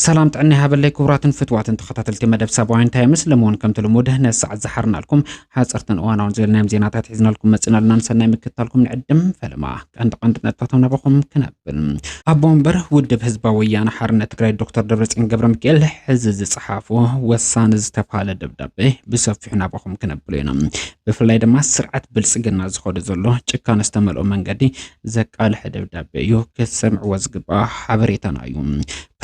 سلام تعني هابلي كورات فتوات تخطاتلتي مدب سابوين تايمس لمون كم تلموده نسعد زحرنا لكم حاصرتن وانا ونزلنا مزيناتات حزنا لكم مسنا لنا نسنا مكتالكم نعدم فلما عند نتاتهم نبقم كنبل ابومبر ودب حزباويان حرنه تግራይ دكتور دبرጽዮን ገብረሚካኤል حزز صحافو وسان ዝተፋለ ደብዳቤ بسفيحنا نبقم كنبلنا بفላይ ድማ ስርዓት ብልጽግና ዝኸደ ዘሎ ጭካነ ዝተመልኦ መንገዲ ዘቃልሕ ደብዳቤ እዩ ክሰምዕ ወዝግባ ሓበሬታና እዩ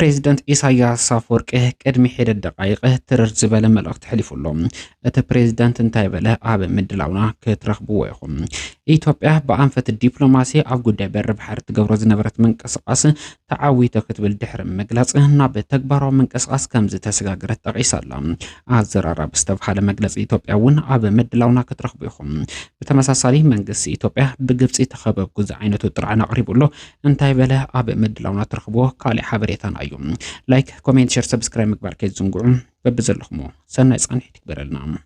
بريزيدنت إساياس أفورقي قدمي حيد الدقائق ترر زبالة ملقت حليفولهم اتا بريزيدنت انتاي بله آب مدلاونا كترخبوا ويخم إيتوبيا بأنفة الدبلوماسي أفقود دابر بحر تقورز نبرت من قصقاس تعاوي تكتب الدحر مقلاس نابت تكبارو من قصقاس كمز تسقاقرت تغيس اللهم عزرارا بستفحال مقلاس إيتوبيا ون آب مدلاونا كترخبوا ويخم بتمساسالي منقس إيتوبيا بقبس إتخبب كوز عينتو ترعنا قريبو له انتاي بله آب مدلاونا ترخبوه كالي حابريتان أيوم لايك كومنت شير سبسكرايب مقبار كي تزنقعون ببزلخمو سنة يسقان حيتك برلنا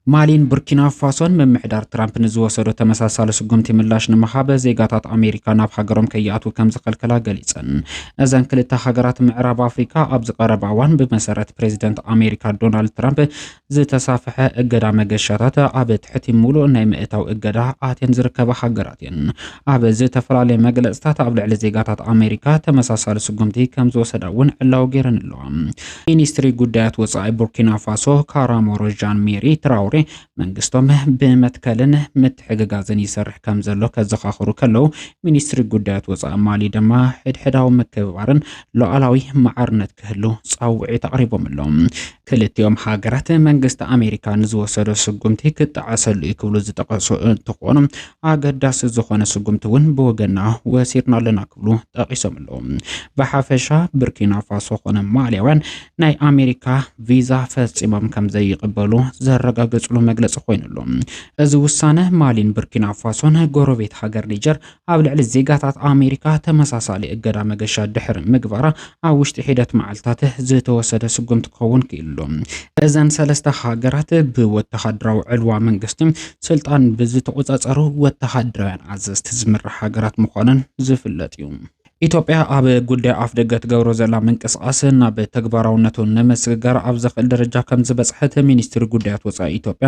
مالين بوركينا فاسون من محدار ترامب نزوسدو تمساسال سقمتي ملاش نمخابه زيغاتات امريكا ناب حقرم كياتو كم زقلكلا غليصن ازن كلتا حقرات معرب افريكا ابز قرب اوان بمسرت بريزيدنت امريكا دونالد ترامب زتصافح اقدا مغشاتات اب تحتي مولو ناي مئتاو اقدا اتين زركبه حقراتين اب زتفلالي مغلصتات ابلع لزيغاتات امريكا تمساسال سقمتي كم زوسداون علاو غيرن اللوم مينستري غدات وصاي بوركينا فاسو كارامورو جان ميري تراوري منقستهم بمتكلن متحققازن يسرح كم زلو كزخاخرو كلو مينستري قدات وصا مالي دما حدحداو مكبارن لعلاوي معارنت كهلو صاوعي تقريبهم اللهم كلت يوم حاقرات منقست أمريكا نزوصدو سقمتي كتعاسل يكولو زتقاسو تقونم عقداس الزخوان سقمتون بوغنا وسيرنا لنا كولو تقيسهم اللهم بحافشا بركينا فاسو خونم ماليوان ناي أمريكا فيزا فاسمام كم زي قبلو زرقا له مجلس خوينلهم از وسانه مالين بوركينا فاسون غوروبيت هاجر نيجر ابلع الزيغاتات امريكا تمساسالي اقدا مغشا دحر مغبره اوشت حيدت معلتاته زتوسد سقمت كون كيلهم اذن ثلاثه هاجرات بوتحدراو علوا منغستم سلطان بزتقصصرو وتحدراوان عزز تزمر هاجرات مخونن زفلطيوم ኢትዮጵያ ኣብ ጉዳይ ኣፍ ደገ ትገብሮ ዘላ መንቀሳቐስና በተግባራውነቱ ነመስጋር ኣብ ዘኽእል ደረጃ ከም ዝበጽሐት ሚኒስትሪ ጉዳያት ወጻኢ ኢትዮጵያ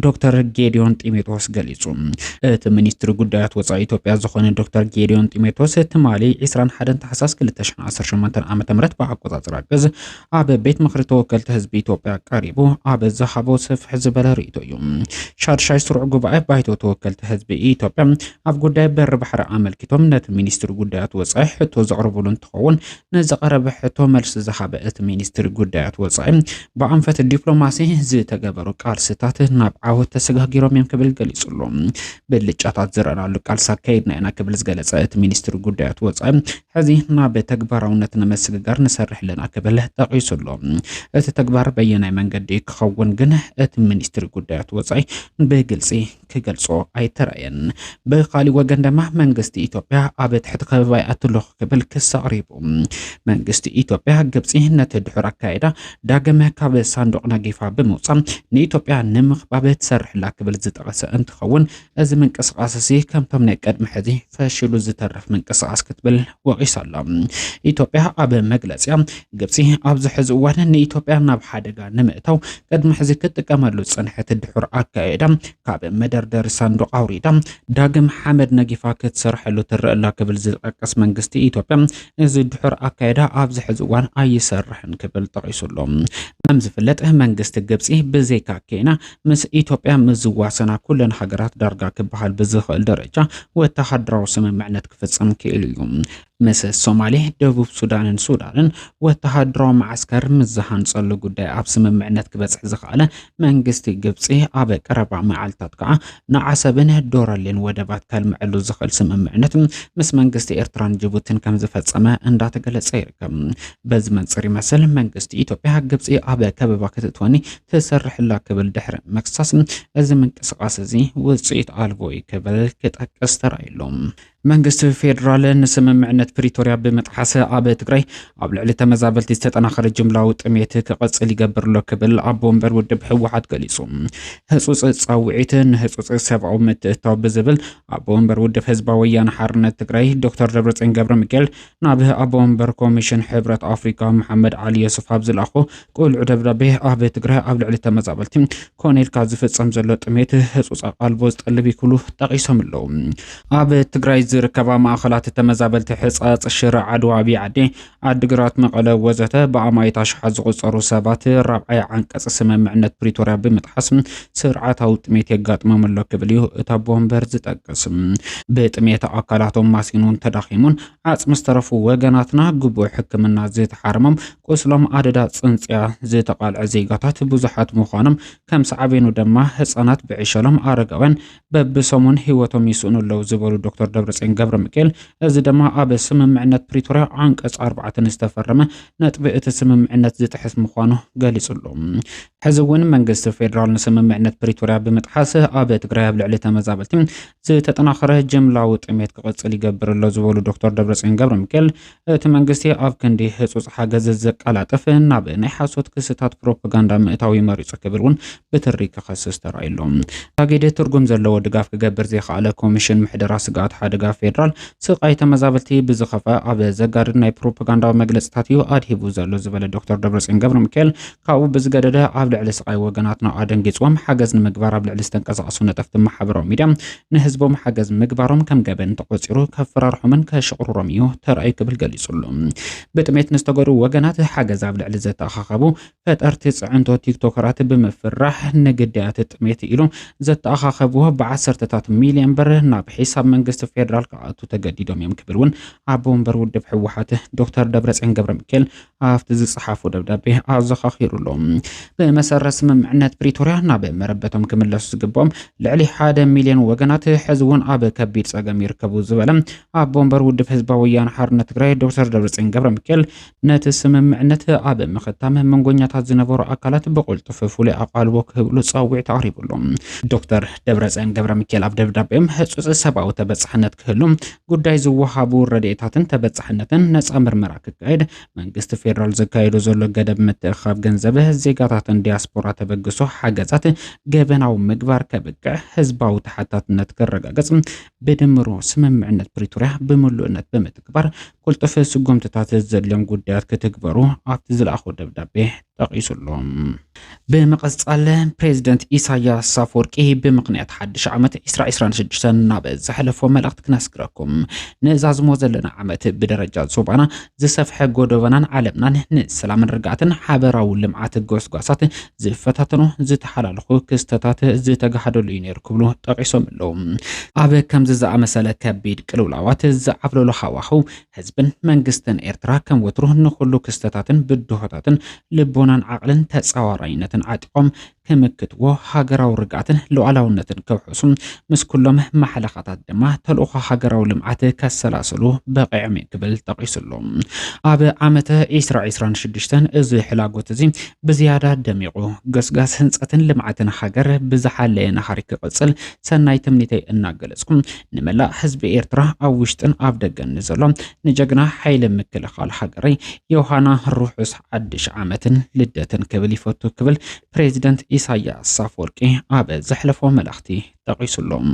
ዶክተር ጌዲዮን ጢሞቴዎስ ገሊጹ እቲ ሚኒስትሪ ጉዳያት ወጻኢ ኢትዮጵያ ዝኾነ ዶክተር ጌዲዮን ጢሞቴዎስ ትማሊ 21 ታህሳስ 2018 ዓ.ም በአቆጣጠር ገዝ ኣብ ቤት ምክሪ ተወከልቲ ህዝቢ ኢትዮጵያ ቀሪቡ ኣብ ዘሓቦ ሰፍሕ ዝበለ ርእይቶ እዩ ሻድሻይ ስሩዕ ጉባኤ ባይቶ ተወከልቲ ህዝቢ ኢትዮጵያ ኣብ ጉዳይ በር ባሕሪ ኣመልኪቶም ነቲ ሚኒስትሪ ጉዳያት ወጻኢ حتو زقربولن تخون نزقرب حتو ملس زحابة مينستر قدات وصائم بعنفة الدبلوماسي زي تقبرو قال ستات نابعاو تسقاقيرو ميم كبل قليسولو باللجاتات زرعنا لقال ساكيدنا انا كبل زقلسات مينستر قدات وصائم هذه ناب تقبراو نتنا مسقاقار نسرح لنا كبل تقيسولو ات تقبر بينا من قدي كخون قنه ات مينستر قدات وصائم بقلسي كقلسو اي تراين بقالي وقندما منقستي إثيوبيا ابت حتى كبايات قبل كساريبو منقست إثيوبيا قبصي نتدحر كايدا داغمه كاب صندوق نغيفا بموصم نيثيوبيا نمخ بابت سرح لا قبل زتقسه انتخون از منقسقاسسي كمتم نقدم حدي فشلو زترف منقسقاس كتبل وقيسالام إثيوبيا اب مغلصيا قبصي ابز حزوان نيثيوبيا ناب حدغا نمئتو قدم حزي كتقملو صنحه الدحر كايدا كاب مدردر صندوق اوريدا داغم حمد نغيفا كتسرحلو ترلا قبل زتقس منقست ኢትዮጵያ እዚ ድሕር አካይዳ ኣብ ዝሕዝዋን ኣይሰርሕን ክብል ጠቂሱሎም ምንም ዝፍለጥ መንግስት ግብጽ ብዘይካ ኬና ምስ ኢትዮጵያ ምዝዋሰና ኩለን ሃገራት ዳርጋ ክበሃል ብዝኽእል ደረጃ ወተሓድራዊ ስምምዕነት ክፍጽም ክኢሉ እዩ مس الصومالي دبوب سودانن وتحدروا معسكر مزهان صلو قداي أبسم معنات كبس حزقالة منجستي قبسي أبك ربع معالتات قاع نعسبنه الدورة اللي ودبات كالمعلو زخل سم معنات مس منجستي إرتران جبوتن كم زفت سما اندات قلت سيركم بزمن صري مثل منجستي إيتوبيا قبسي أبك بباكت تواني تسرح الله قبل دحر مكساس أزمن كسقاسزي وصيت عالبوي قبل كتأكستر أيلوم መንግስት ፌደራል ንስምምዕነት ፕሪቶሪያ ብምጥሓስ ኣብ ትግራይ ኣብ ልዕሊ ተመዛበልቲ ዝተጠናኸረ ጅምላዊ ጥሜት ክቐጽል ይገብርሎ ክብል ኣቦ ወንበር ውድብ ሕወሓት ገሊጹ። ህጹጽ ጻውዒት ንህጹጽ ሰብኣዊ ምትእትታው ብዝብል ኣቦ ወንበር ውድብ ህዝባዊ ወያነ ሓርነት ትግራይ ዶክተር ደብረጽዮን ገብረሚካኤል ናብ ኣቦ ወንበር ኮሚሽን ሕብረት ኣፍሪካ መሐመድ ዓሊ ዩሱፍ ኣብ ዝለኣኾ ቁልዑ ደብዳቤ ኣብ ትግራይ ኣብ ልዕሊ ተመዛበልቲ ኮኔልካ ዝፍጸም ዘሎ ጥሜት ህጹጽ ቃልቦ ዝጠልብ ይክሉ ጠቒሶም ኣለዉ። ኣብ ትግራይ ዝርከባ ማእኸላት ተመዛበልቲ ሕጻጽ ሽረ ዓድዋ ቢዓዴ ዓዲግራት መቐለ ወዘተ ብኣማይታ ሽሓት ዝቑጸሩ ሰባት ራብዓይ ዓንቀጽ ስምምዕነት ፕሪቶሪያ ብምጥሓስ ስርዓታዊ ጥሜት የጋጥሞም ኣሎ ክብል እዩ እቲ ኣቦ ወንበር ዝጠቅስ። ብጥሜት ኣካላቶም ማሲኑን ተዳኺሙን ዓጽሚ ዝተረፉ ወገናትና ግቡእ ሕክምና ዝተሓረሞም ቁስሎም ኣደዳ ጽንጽያ ዝተቓልዐ ዜጋታት ብዙሓት ምዃኖም ከም ሰዓቤኑ ድማ ህፃናት ብዕሸሎም ኣረጋውያን በብሰሙን ህይወቶም ይስእኑ ኣለዉ ዝበሉ ዶክተር ደብረጽዮን ገብረሚካኤል እዚ ድማ ኣብ ስምምዕነት ፕሪቶሪያ ዓንቀጽ 4 ዝተፈረመ ነጥቢ እቲ ስምምዕነት ዝጥሕስ ምዃኑ ገሊጹ ኣሎ። ሕዚ እውን መንግስቲ ፌደራል ንስምምዕነት ፕሪቶሪያ ብምጥሓስ ኣብ ትግራይ ኣብ ልዕሊ ተመዛበልቲ ዝተጠናኸረ ጅምላዊ ጥሜት ክቕጽል ይገብር ኣሎ ዝበሉ ዶክተር ደብረጽዮን ገብረሚካኤል እቲ መንግስቲ ኣብ ክንዲ ህጹጽ ሓገዝ ዘቀላጥፍ ናብ ናይ ሓሶት ክስታት ፕሮፓጋንዳ ምእታዊ መሪጹ ክብል እውን ብትሪ ክኸስስ ተራእዩ ኣሎ። ታጊድ ትርጉም ዘለዎ ድጋፍ ክገብር ዘይከኣለ ኮሚሽን ምሕደራ ስጋኣት ሓደጋ ፌደራል ስቃይ ተመዛበልቲ ብዝኸፈ ኣብ ዘጋድድ ናይ ፕሮፓጋንዳዊ መግለጽታት እዩ ኣድሂቡ ዘሎ ዝበለ ዶክተር ደብረጽዮን ገብረሚካኤል ካብኡ ብዝገደደ ኣብ ልዕሊ ስቃይ ወገናትና ኣደንጊጾም ሓገዝ ንምግባር ኣብ ልዕሊ ዝተንቀሳቐሱ ነጠፍቲ ማሕበራዊ ሚድያ ንህዝቦም ሓገዝ ምግባሮም ከም ገበን ተቆፂሩ ከፈራርሖምን ከሽቅሩሮም እዩ ተራእዩ ክብል ገሊጹ ኣሎ። ብጥሜት ንዝተጎዱ ወገናት ሓገዝ ኣብ ልዕሊ ዘተኣኻኸቡ ፈጠርቲ ጽዕንቶ ቲክቶከራት ብምፍራሕ ንግዳያት ጥሜት ኢሉ ዘተኣኻኸብዎ ብዓሰርተታት ሚልዮን ብር ናብ ሒሳብ መንግስቲ ፌደራል ከኣቱ ተገዲዶም እዮም ክብል እውን ኣቦ ወንበር ውድብ ሕወሓት ዶክተር ደብረጽዮን ገብረሚካኤል ኣብቲ ዝጸሓፉ ደብዳቤ ኣዘኻኺሩሎም። ብመሰረት ስምምዕነት ፕሪቶሪያ ናብ መረበቶም ክምለሱ ዝግብኦም ልዕሊ 1 ሚልዮን ወገናት ሕዚ እውን ኣብ ከቢድ ጸገም ይርከቡ ዝበለ ኣቦ ወንበር ውድብ ህዝባዊ ወያነ ሓርነት ትግራይ ዶክተር ደብረጽዮን ገብረሚካኤል ነቲ ስምምዕነት ኣብ ምኽታም መንጎኛታት ዝነበሩ ኣካላት ብቁልጡፍ ፍሉይ ኣቓልቦ ክህብሉ ጻውዒት ኣቕሪቡሎም። ዶክተር ደብረጽዮን ገብረሚካኤል ኣብ ደብዳቤኦም ህጹጽ ሰብኣዊ ተበጻሕነት ክህሉ ጉዳይ ዝወሃቡ ረድኤታትን ተበጻሕነትን ነጻ ምርመራ ክካየድ መንግስቲ ፌደራል ዘካየዶ ዘሎ ገደብ ምትእኻብ ገንዘብ ዜጋታትን ዲያስፖራ ተበግሶ ሓገዛት ገበናዊ ምግባር ከብቅዕ ህዝባዊ ተሓታትነት ክረጋገጽ ብድምሩ ስምምዕነት ፕሪቶሪያ ብምሉእነት ብምትግባር ቁልጡፍ ስጉምትታት ዘድልዮም ጉዳያት ክትግበሩ ኣብቲ ዝለኣኹ ደብዳቤ ጠቒሱሎም። ብምቕጻል ፕሬዚደንት ኢሳያስ ኣፈወርቂ ብምኽንያት ሓድሽ ዓመት 2026 ናብ ዘሕለፎ መልእኽቲ ክነስክረኩም ንዛዝሞ ዘለና ዓመት ብደረጃ ዞባና ዝሰፍሐ ጎደበናን ዓለምናን ንሰላምን ርግኣትን ሓበራዊ ልምዓት ጎስጓሳት ዝፈታተኑ ዝተሓላለኹ ክስተታት ዝተጋሃደሉ እዩ ነይሩ ክብሉ ጠቒሶም ኣለዉ። ኣብ ከምዚ ዝኣመሰለ ከቢድ ቅልውላዋት ዝዓብለሉ ሃዋህው ህዝብን መንግስትን ኤርትራ ከም ወትሩ ንኩሉ ክስተታትን ብድሆታትን ልቦናን ዓቕልን ተጻዋራይነትን ዓጢቆም ክምክትዎ ሃገራዊ ርግኣትን ሉዓላውነትን ከውሕሱ ምስ ኩሎም ማሕለኻታት ድማ ተልእኾ ሃገራዊ ልምዓት ከሰላስሉ በቂዖም ክብል ጠቒሱሎም። ኣብ ዓመተ 2026 እዚ ሕላጎት እዚ ብዝያዳ ደሚቑ ገስጋስ ህንፀትን ልምዓትን ሃገር ብዝሓለየ ናሃሪ ክቕጽል ሰናይ ትምኒተይ እናገለጽኩም ንመላእ ህዝቢ ኤርትራ ኣብ ውሽጥን ኣብ ደገን ዘሎ ንጀግና ሓይሊ ምክልኻል ሃገረይ ዮሃና ሩሑስ ሓድሽ ዓመትን ልደትን ክብል ይፈቱ ክብል ፕሬዚደንት ኢሳያስ ኣፈወርቂ ኣብ ዘሕለፎ መልእኽቲ ጠቒሱሎም።